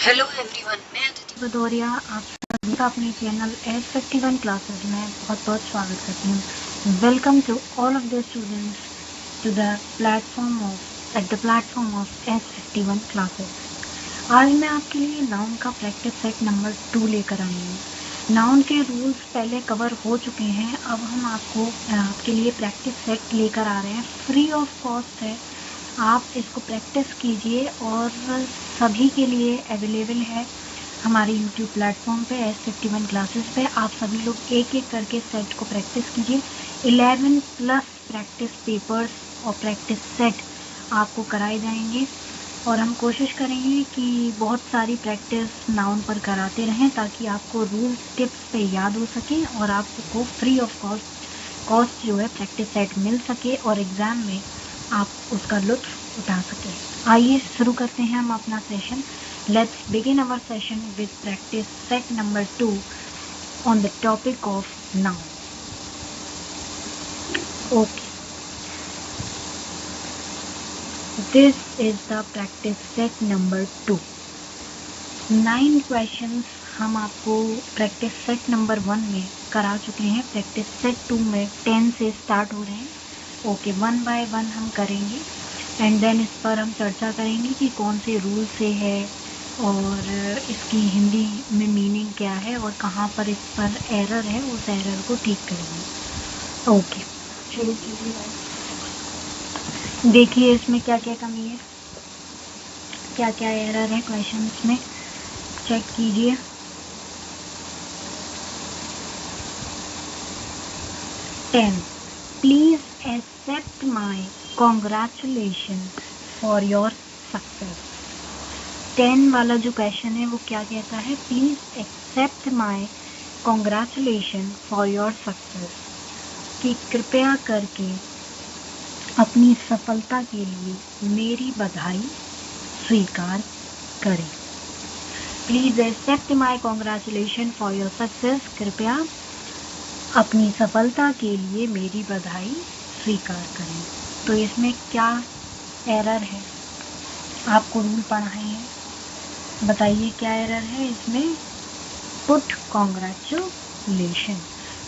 Hello everyone, मैं अदिति भदौरिया आप सभी का अपने चैनल S51 क्लासेस में बहुत बहुत स्वागत करती हूँ। Welcome to all of the students to the platform of S51 classes. आज मैं आपके लिए नाउन का प्रैक्टिस सेट नंबर 2 लेकर आई हूँ। नाउन के रूल्स पहले कवर हो चुके हैं, अब हम आपके लिए प्रैक्टिस सेट लेकर आ रहे हैं। फ्री ऑफ कॉस्ट है, आप इसको प्रैक्टिस कीजिए और सभी के लिए अवेलेबल है हमारे YouTube प्लेटफॉर्म पे S51 क्लासेस पे। आप सभी लोग एक एक करके सेट को प्रैक्टिस कीजिए। 11 प्लस प्रैक्टिस पेपर्स और प्रैक्टिस सेट आपको कराए जाएंगे और हम कोशिश करेंगे कि बहुत सारी प्रैक्टिस नाउन पर कराते रहें ताकि आपको रूल्स टिप्स पे याद हो सके और आपको फ्री ऑफ कॉस्ट जो है प्रैक्टिस सेट मिल सके और एग्ज़ाम में आप उसका लुत्फ उठा सकें। आइए शुरू करते हैं हम अपना session. Let's begin our session with practice set number 2 on the topic of noun. Okay, this is the practice set number 2। 9 questions हम आपको प्रैक्टिस सेट नंबर 1 में करा चुके हैं। प्रैक्टिस सेट 2 में 10 से स्टार्ट हो रहे हैं। ओके, 1 बाय 1 हम करेंगे एंड देन इस पर हम चर्चा करेंगे कि कौन से रूल से है और इसकी हिंदी में मीनिंग क्या है और कहाँ पर इस पर एरर है, उस एरर को ठीक करेंगे। ओके, शुरू कीजिए। देखिए इसमें क्या क्या कमी है, क्या क्या एरर है क्वेश्चंस में, चेक कीजिए। Please accept my congratulation for your success. 10 वाला जो क्वेश्चन है वो क्या कहता है? Please accept my congratulation for your success, कि कृपया करके अपनी सफलता के लिए मेरी बधाई स्वीकार करें। Please accept my congratulation for your success, कृपया अपनी सफलता के लिए मेरी बधाई स्वीकार करें। तो इसमें क्या एरर है? आपको रूल पढ़ाए हैं, बताइए क्या एरर है इसमें? Put congratulation.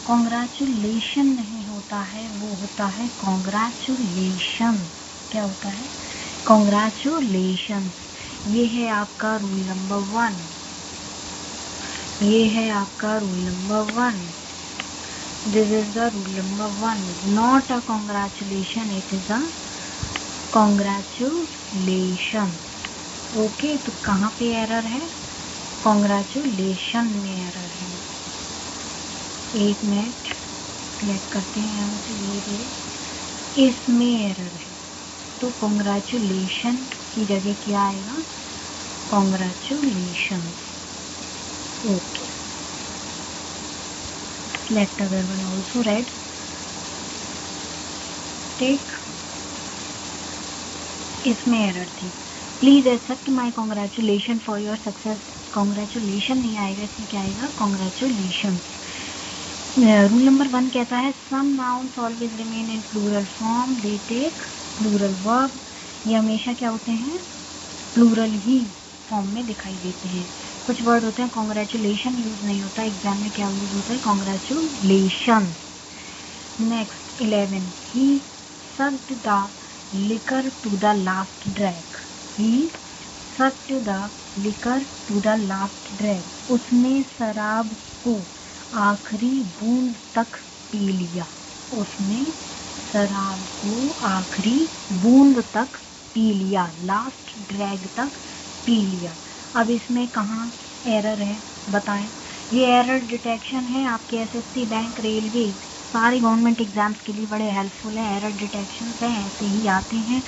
कॉन्ग्रेचुलेशन नहीं होता है, वो होता है कॉन्ग्रेचुलेशन। क्या होता है? कॉन्ग्रेचुलेशन। ये है आपका रूल नंबर 1। ये है आपका rule number 1। This is the rule number 1. Not a congratulation, it is a congratulation. Okay, तो कहाँ पे एरर है? कॉन्ग्रेचुलेशन में एरर है। एक मिनट सिलेक्ट करते हैं यहाँ से, ये इसमें एरर है। तो कॉन्ग्रेचुलेशन की जगह क्या आएगा? Congratulation. Okay, select other one also, red. Tick. इसमें एरर थी। Please accept my congratulation for your success. Congratulation नहीं आएगा, इसमें क्या आएगा? कॉन्ग्रेचुलेशन। रूल नंबर 1 कहता है some nouns always remain in plural form, they take plural verb. ये हमेशा क्या होते हैं? प्लूरल ही फॉर्म में दिखाई देते हैं। कुछ वर्ड होते हैं कॉन्ग्रेचुलेशन यूज नहीं होता, एग्जाम में क्या यूज होता है? Congratulation. Next 11, he sucked the liquor to the last drag. He sucked the liquor to the last drag. उसने शराब को आखिरी बूंद तक पी लिया। उसने शराब को आखिरी बूंद तक पी लिया, लास्ट ड्रैग तक पी लिया। अब इसमें कहाँ एरर है बताएं? ये एरर डिटेक्शन है आपके एसएससी, बैंक, रेलवे, सारे गवर्नमेंट एग्जाम्स के लिए बड़े हेल्पफुल है। एरर डिटेक्शन हैं, ऐसे ही आते हैं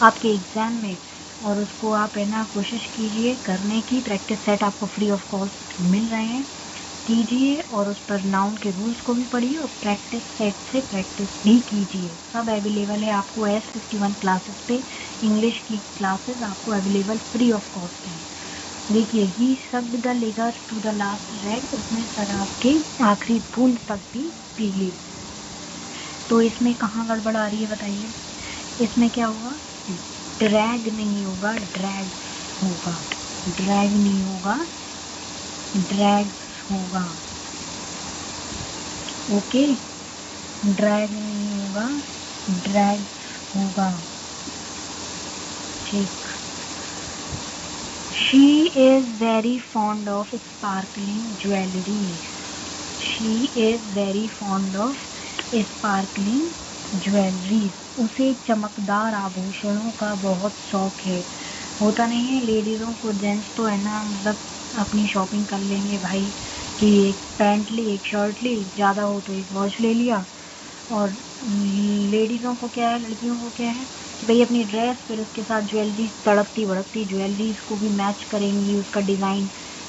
आपके एग्जाम में और उसको आप है ना कोशिश कीजिए करने की। प्रैक्टिस सेट आपको फ्री ऑफ कॉस्ट मिल रहे हैं, कीजिए और उस पर नाउन के रूल्स को भी पढ़िए और प्रैक्टिस सेट से प्रैक्टिस भी कीजिए। सब अवेलेबल है आपको S51 क्लासेस पे। इंग्लिश की क्लासेस आपको अवेलेबल फ्री ऑफ कॉस्ट है। देखिए, he sucked the liquor to the last drag, उसने शराब के आखिरी बूंद तक भी पी ली। तो इसमें कहाँ गड़बड़ आ रही है बताइए? इसमें क्या होगा? ड्रैग नहीं होगा, ड्रैग होगा। ड्रैग नहीं होगा, ड्रैग्स होगा। ओके, ड्रैग नहीं होगा, ड्रैग्स होगा। ठीक। She is very fond of sparkling jewellery. She is very fond of sparkling jewellery. उसे चमकदार आभूषणों का बहुत शौक है। होता नहीं है लेडीज़ों को, जेंट्स तो है ना, मतलब अपनी शॉपिंग कर लेंगे भाई, कि एक पैंट ली, एक शर्ट ली, ज़्यादा हो तो एक वॉच ले लिया। और लेडीज़ों को क्या है, लड़कियों को क्या है कि भाई अपनी ड्रेस, फिर उसके साथ ज्वेलरी, तड़कती भड़कती ज्वेलरीज को भी मैच करेंगी, उसका डिज़ाइन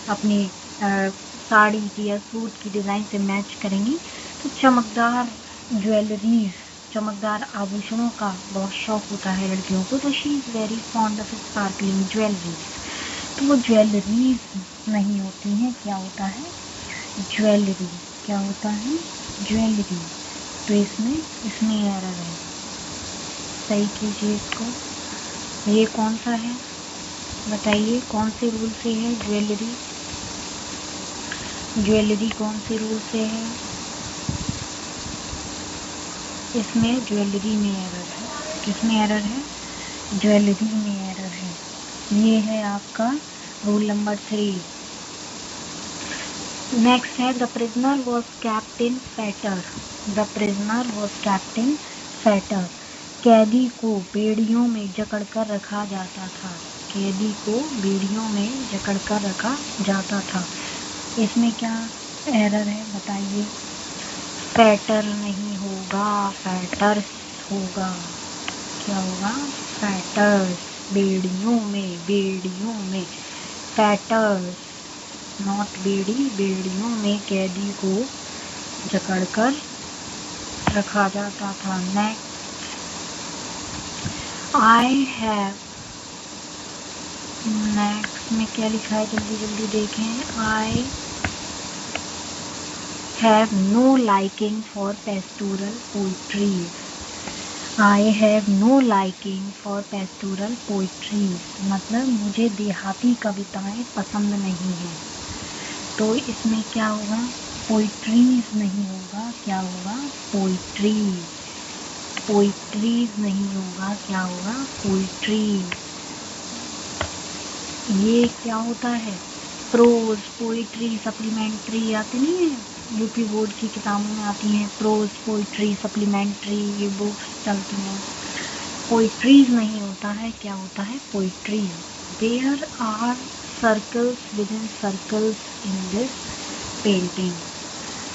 अपनी साड़ी की या सूट की डिज़ाइन से मैच करेंगी। तो चमकदार ज्वेलरीज, चमकदार आभूषणों का बहुत शौक होता है लड़कियों को। तो she is very fond of sparkling jewelleries. तो वो ज्वेलरीज नहीं होती हैं, क्या होता है, ज्वेलरी। क्या होता है, ज्वेलरी। तो इसमें एरर है, सही कीजिए इसको। ये कौन सा है बताइए, कौन से रूल से है ज्वेलरी, ज्वेलरी कौन से रूल से है? इसमें ज्वेलरी में एरर है। किसमें एरर है? ज्वेलरी में एरर है। ये है आपका रूल नंबर 3। नेक्स्ट है the prisoner was kept in Fetter. The prisoner was kept in Fetter. कैदी को बेड़ियों में जकड़कर रखा जाता था। कैदी को बेड़ियों में जकड़कर रखा जाता था। इसमें क्या एरर है बताइए? फेटर नहीं होगा, फेटर्स होगा। क्या होगा? फेटर्स। बेड़ियों में, बेड़ियों में, फेटर्स, नॉट बेड़ी, बेड़ियों में कैदी को जकड़कर रखा जाता था। नेक्स्ट, आई हैव, नेक्स्ट में क्या लिखा है जल्दी जल्दी देखें। I have no liking for pastoral poetry. I have no liking for pastoral poetry, मतलब मुझे देहाती कविताएं पसंद नहीं हैं। तो इसमें क्या होगा? पोइट्रीज नहीं होगा, क्या होगा? पोइट्रीज। पोइट्रीज नहीं होगा, क्या होगा? पोइट्रीज। ये क्या होता है? प्रोज, पोइट्री, सप्लीमेंट्री आती नहीं है, यूपी बोर्ड की किताबों में आती हैं प्रोज, पोइट्री, सप्लीमेंट्री, ये बुक्स चलती हैं। पोइट्रीज नहीं होता है, क्या होता है? Poetries. There are circles within circles in this painting.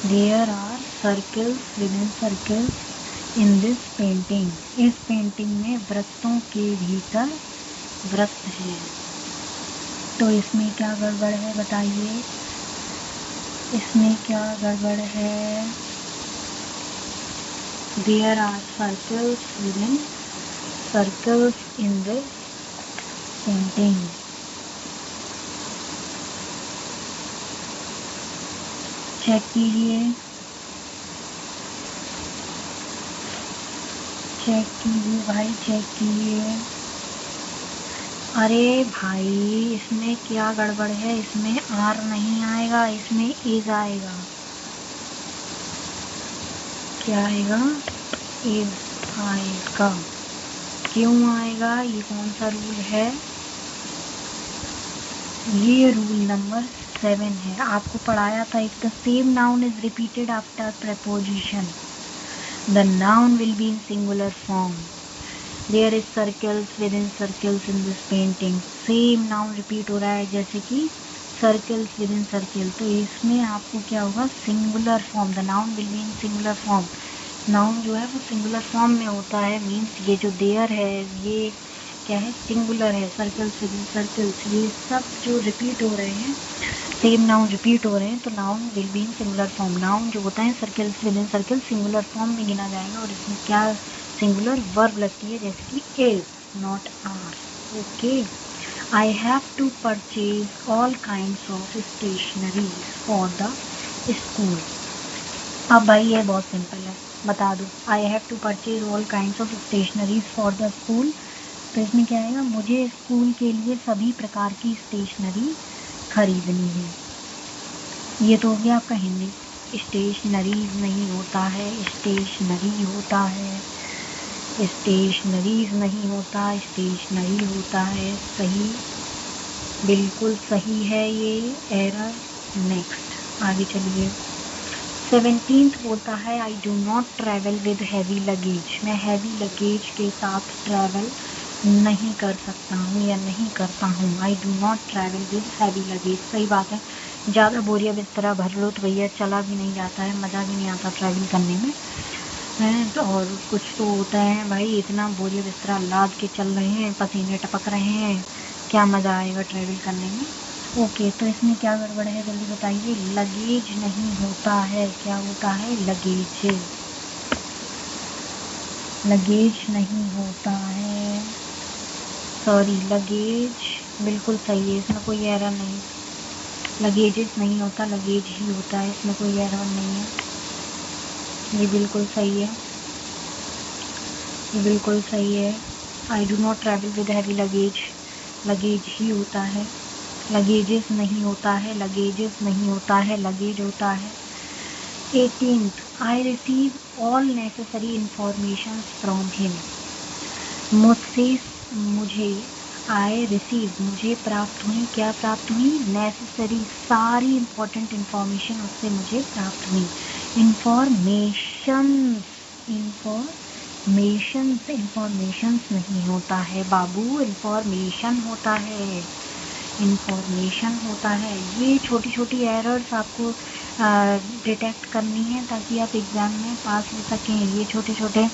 There are circles within circles in this painting. इस पेंटिंग में वृत्तों के भीतर वृत्त हैं। तो इसमें क्या गड़बड़ है बताइए? इसमें क्या गड़बड़ है? There are circles within circles in this painting. Check कीजिए, चेक कीजिए भाई, चेक कीजिए। अरे भाई इसमें क्या गड़बड़ है? इसमें आर नहीं आएगा, इसमें इज आएगा। क्या आएगा? इज आएगा। क्यों आएगा? ये कौन सा रूल है? ये रूल नंबर 7 है। आपको पढ़ाया था, if the same noun is repeated after preposition, the noun will be in singular form. There is circles within circles in this painting. Same noun repeat हो रहा है, जैसे कि सर्कल्स विद इन सर्कल। तो इसमें आपको क्या होगा? Singular form, the noun will be in singular form. Noun जो है वो सिंगुलर फॉर्म में होता है, मीन्स ये जो देयर है ये क्या है? सिंगुलर है। सर्कल्स विद इन सर्कल्स, ये सब जो रिपीट हो रहे हैं, सेम नाउन रिपीट हो रहे हैं, तो noun will be in singular form. Noun जो होता है circles with in circle singular form में गिना जाएगा। और इसमें क्या सिंगुलर वर्ब लगती है, जैसे कि is, not are. Okay. I have to purchase all kinds of stationery for the school. अब भाई ये बहुत सिंपल है, बता दो। I have to purchase all kinds of stationeries for the school. तो इसमें क्या आएगा, मुझे स्कूल के लिए सभी प्रकार की स्टेशनरी खरीदनी है। ये तो हो गया आपका हिंदी। स्टेशनरीज नहीं होता है, स्टेशनरी होता है। स्टेशनरीज नहीं होता, स्टेशनरी होता है। सही, बिल्कुल सही है ये। एरर। नेक्स्ट, आगे चलिए। 17th बोलता है I do not travel with heavy luggage. मैं हैवी लगेज के साथ ट्रैवल नहीं कर सकता हूँ या नहीं करता हूँ। आई do not travel with heavy luggage. सही बात है, ज़्यादा बोरिया बिस्तरा भर लो तो भैया चला भी नहीं जाता है, मज़ा भी नहीं आता ट्रैवल करने में हैं। तो और कुछ तो होता है भाई, इतना बोरिया बिस्तरा लाद के चल रहे हैं, पसीने टपक रहे हैं, क्या मज़ा आएगा ट्रैवल करने में। ओके, तो इसमें क्या गड़बड़ है जल्दी बताइए। लगेज नहीं होता है, क्या होता है, लगेज। लगेज नहीं होता है, सॉरी, लगेज बिल्कुल सही है, इसमें कोई एरर नहीं। लगेजेस नहीं होता, लगेज ही होता है, इसमें कोई एरर नहीं है। ये बिल्कुल सही है, ये बिल्कुल सही है। I do not travel with heavy luggage, luggage ही होता है। लगेजेस नहीं होता है, लगेजेस नहीं होता है, लगेज होता है। 18th, I receive all necessary information from him. मुझसे, मुझे, आई रिसीव, मुझे प्राप्त हुई, क्या प्राप्त हुई, नेसेसरी, सारी इंपॉर्टेंट इंफॉर्मेशन उससे मुझे प्राप्त हुई। इंफॉर्मेशंस, इंफॉर्मेशंस, इंफॉर्मेशंस नहीं होता है बाबू, इंफॉर्मेशन होता है, इंफॉर्मेशन होता है। ये छोटी छोटी एरर्स आपको डिटेक्ट करनी है ताकि आप एग्ज़ाम में पास हो सकें। ये छोटे छोटे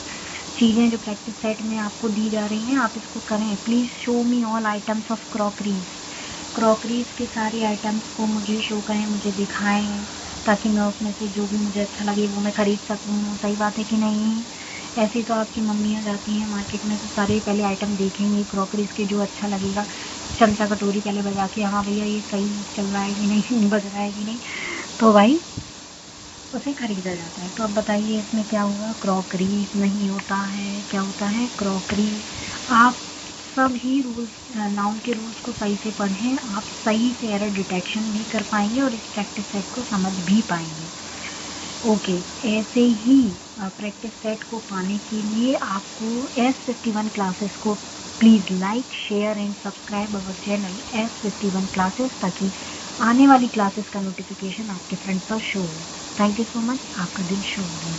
चीज़ें जो प्रैक्टिस सेट में आपको दी जा रही हैं, आप इसको करें। Please show me all items of crockeries. Crockeries के सारे आइटम्स को मुझे शो करें, मुझे दिखाएं, ताकि मैं उसमें से जो भी मुझे अच्छा लगे वो मैं ख़रीद सकूँ। सही बात है कि नहीं। ऐसे तो आपकी मम्मियाँ जाती हैं मार्केट में तो सारे पहले आइटम देखेंगी क्रॉकरीज के, जो अच्छा लगेगा चमचा कटोरी पहले बजा के, हाँ भैया ये सही चल रहा है कि नहीं, बज रहा है कि नहीं, तो भाई उसे खरीदा जाता है। तो अब बताइए इसमें क्या हुआ, क्रॉकरी नहीं होता है, क्या होता है, क्रॉकरी। आप सब ही रूल्स, नाउन के रूल्स को सही से पढ़ें, आप सही से एरर डिटेक्शन भी कर पाएंगे और इस प्रैक्टिस सेट को समझ भी पाएंगे। ओके, ऐसे ही प्रैक्टिस सेट को पाने के लिए आपको S51 क्लासेस को please like, share and subscribe our channel S51 classes, ताकि आने वाली क्लासेस का नोटिफिकेशन आपके फ्रेंड पर शो हो। थैंक यू सो मच, आपका दिन शुभ हो।